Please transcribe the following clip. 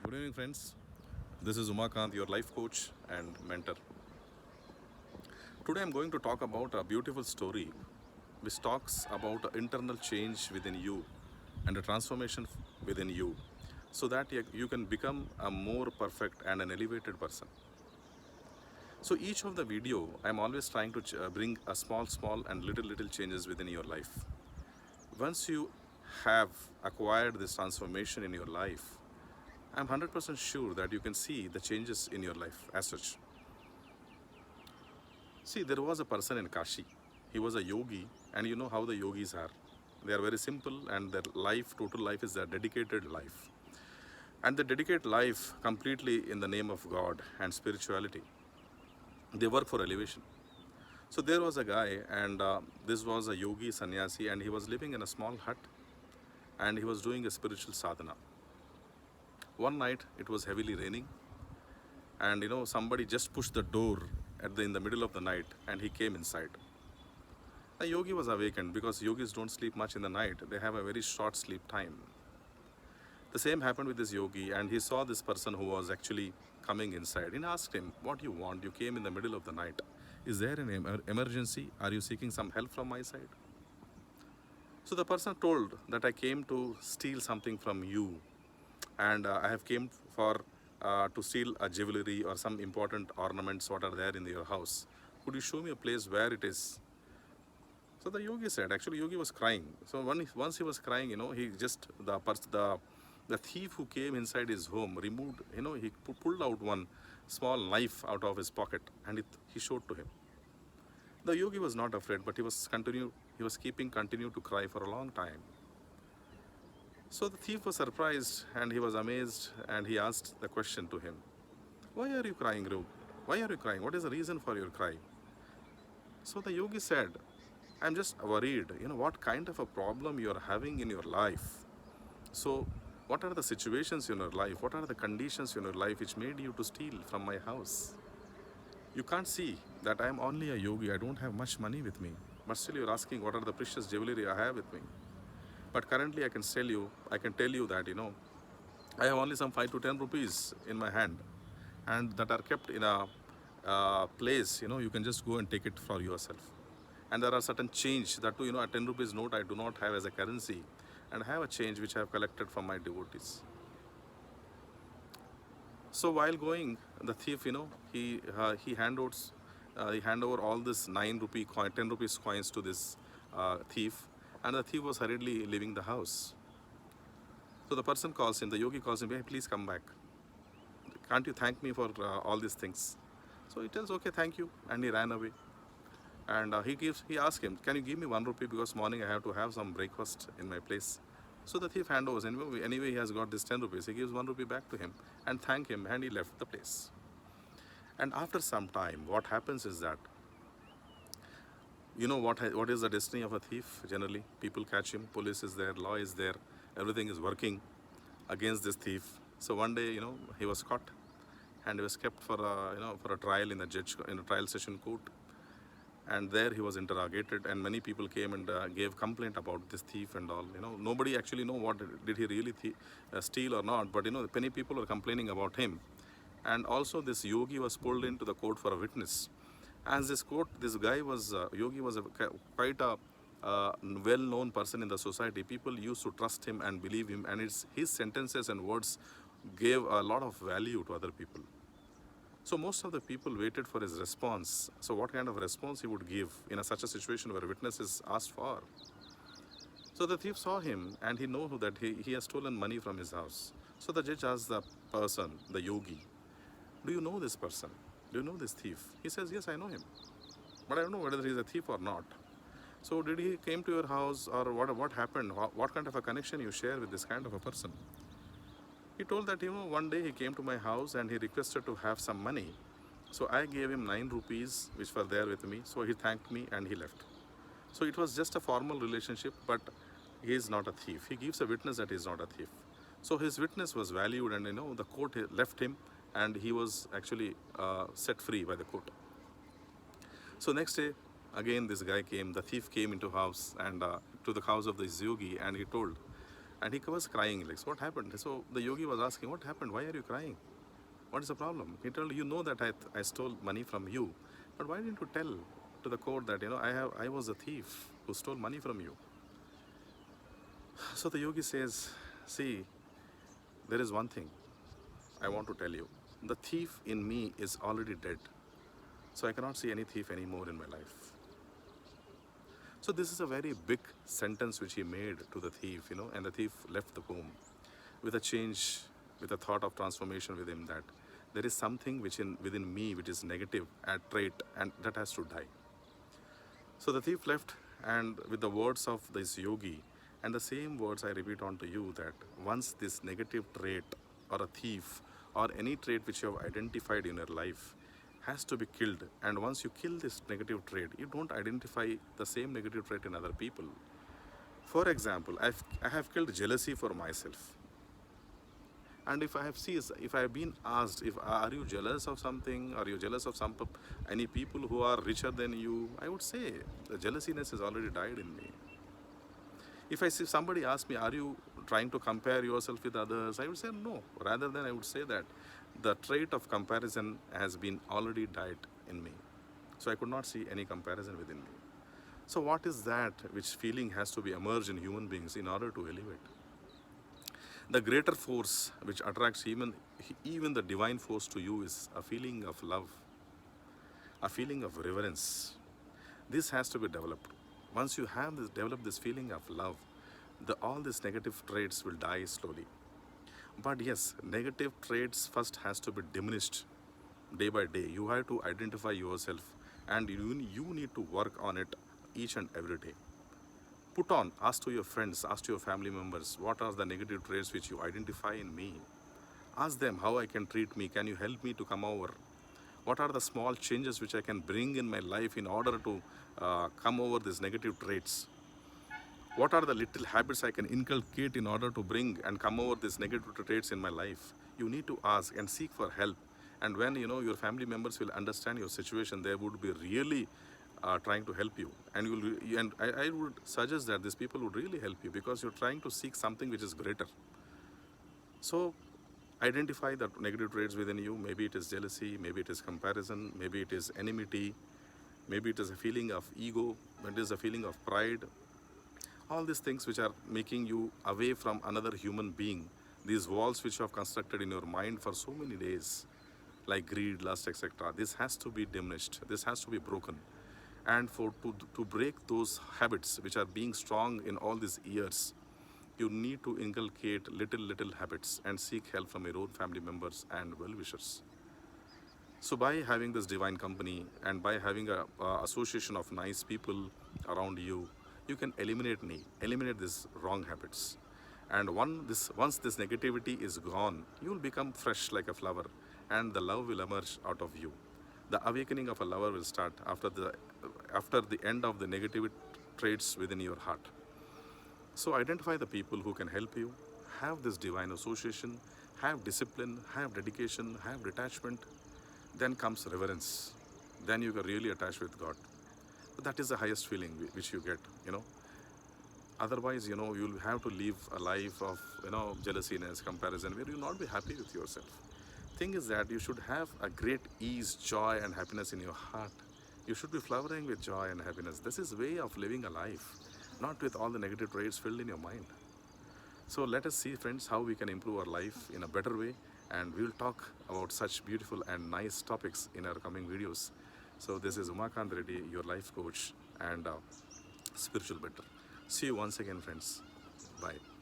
Good evening, friends. This is Umakant, your life coach and mentor. Today, I'm going to talk about a beautiful story which talks about internal change within you and a transformation within you so that you can become a more perfect and an elevated person. So, each of the video, I'm always trying to bring a small, and little changes within your life. Once you have acquired this transformation in your life, I'm 100% sure that you can see the changes in your life as such. See, there was a person in Kashi. He was a yogi, and you know how the yogis are. They are very simple, and their life, total life, is a dedicated life. And they dedicate life completely in the name of God and spirituality. They work for elevation. So there was a guy, and this was a yogi sannyasi, and he was living in a small hut, and he was doing a spiritual sadhana. One night, it was heavily raining, and somebody just pushed the door in the middle of the night, and he came inside. The yogi was awakened because yogis don't sleep much in the night. They have a very short sleep time. The same happened with this yogi, and he saw this person who was actually coming inside. He asked him, "What do you want? You came in the middle of the night. Is there an emergency? Are you seeking some help from my side?" So the person told that I came to steal something from you, and I have came for to steal a jewelry or some important ornaments what are there in your house. Could you show me a place where it is? So the yogi said, actually, yogi was crying. So once he was crying, he just the thief who came inside his home removed, he pulled out one small knife out of his pocket, and he showed to him. The yogi was not afraid, but he was keeping continue to cry for a long time. So the thief was surprised and he was amazed, and he asked the question to him, "Why are you crying, Rube? Why are you crying? What is the reason for your cry?" So the yogi said, "I'm just worried, what kind of a problem you're having in your life. So, what are the situations in your life? What are the conditions in your life which made you to steal from my house? You can't see that I'm only a yogi, I don't have much money with me. But still you're asking what are the precious jewelry I have with me. But currently I can tell you that, I have only some 5 to 10 rupees in my hand, and that are kept in a place, you can just go and take it for yourself. And there are certain change that too, a 10 rupees note I do not have as a currency, and I have a change which I have collected from my devotees." So while going, the thief, he hand over all this 9 rupee coin, 10 rupees coins to this thief, and the thief was hurriedly leaving the house. So the person calls him, the yogi calls him, "Hey, please come back. Can't you thank me for all these things?" So he tells, "Okay, thank you," and he ran away. And he asked him, "Can you give me 1 rupee, because morning I have to have some breakfast in my place?" So the thief hand overs. Anyway, he has got this 10 rupees. He gives 1 rupee back to him and thank him, and he left the place. And after some time, what happens is that, what is the destiny of a thief? Generally, people catch him. Police is there, law is there, everything is working against this thief. So one day, he was caught, and he was kept for a trial in a trial session court. And there he was interrogated, and many people came and gave complaint about this thief and all. Nobody actually know what did he really steal or not, but many people were complaining about him. And also this yogi was pulled into the court for a witness. As this guy was yogi was quite a well-known person in the society. People used to trust him and believe him, and his sentences and words gave a lot of value to other people. So most of the people waited for his response. So what kind of response he would give in such a situation where a witness is asked for. So the thief saw him, and he knew that he has stolen money from his house. So the judge asked the person, the yogi, "Do you know this person? Do you know this thief?" He says, "Yes, I know him. But I don't know whether he is a thief or not. So did he came to your house, or what happened? What kind of a connection you share with this kind of a person?" He told that, one day he came to my house and he requested to have some money. So I gave him 9 rupees which were there with me. So he thanked me and he left. So it was just a formal relationship, but he is not a thief. He gives a witness that he is not a thief. So his witness was valued, and the court left him, and he was actually set free by the court. So next day, again this guy came, the thief came into house, and to the house of this yogi, and he told, And he was crying, like, what happened? So the yogi was asking, what happened? Why are you crying? What is the problem? He told, you know that I stole money from you, but why didn't you tell to the court that, I was a thief who stole money from you? So the yogi says, see, there is one thing I want to tell you. The thief in me is already dead. So I cannot see any thief anymore in my life. So this is a very big sentence which he made to the thief, and the thief left the home with a change, with a thought of transformation with him, that there is something within me which is negative, a trait, and that has to die. So the thief left, and with the words of this yogi, and the same words I repeat on to you, that once this negative trait or a thief or any trait which you have identified in your life has to be killed, and once you kill this negative trait, you don't identify the same negative trait in other people. For example, I have killed jealousy for myself. And if I have been asked, if are you jealous of something, are you jealous of any people who are richer than you, I would say the jealousiness has already died in me. If I see somebody ask me, are you trying to compare yourself with others, I would say no. Rather than I would say that the trait of comparison has been already died in me. So I could not see any comparison within me. So what is that which feeling has to be emerged in human beings in order to elevate? The greater force which attracts even the divine force to you is a feeling of love, a feeling of reverence. This has to be developed. Once you have developed this feeling of love, all these negative traits will die slowly. But yes, negative traits first has to be diminished day by day. You have to identify yourself, and you need to work on it each and every day. Ask to your friends, ask to your family members, what are the negative traits which you identify in me? Ask them how I can treat me. Can you help me to come over? What are the small changes which I can bring in my life in order to come over these negative traits? What are the little habits I can inculcate in order to bring and come over these negative traits in my life? You need to ask and seek for help. And when your family members will understand your situation, they would be really trying to help you. And I would suggest that these people would really help you, because you're trying to seek something which is greater. So identify the negative traits within you. Maybe it is jealousy, maybe it is comparison, maybe it is enmity, maybe it is a feeling of ego, maybe it is a feeling of pride. All these things which are making you away from another human being, these walls which you have constructed in your mind for so many days, like greed, lust, etc., this has to be diminished, this has to be broken. And to break those habits which are being strong in all these years, you need to inculcate little habits and seek help from your own family members and well-wishers. So by having this divine company and by having a association of nice people around you, you can eliminate these wrong habits. And once this negativity is gone, you will become fresh like a flower, and the love will emerge out of you. The awakening of a lover will start after the end of the negative traits within your heart. So identify the people who can help you, have this divine association, have discipline, have dedication, have detachment. Then comes reverence. Then you are really attached with God. That is the highest feeling which you get. Otherwise, you'll have to live a life of, jealousiness, comparison, where you'll not be happy with yourself. Thing is that you should have a great ease, joy, and happiness in your heart. You should be flowering with joy and happiness. This is way of living a life, not with all the negative traits filled in your mind. So let us see, friends, how we can improve our life in a better way, and we'll talk about such beautiful and nice topics in our coming videos. So this is Umakant Reddy, your life coach and spiritual mentor. See you once again, friends. Bye.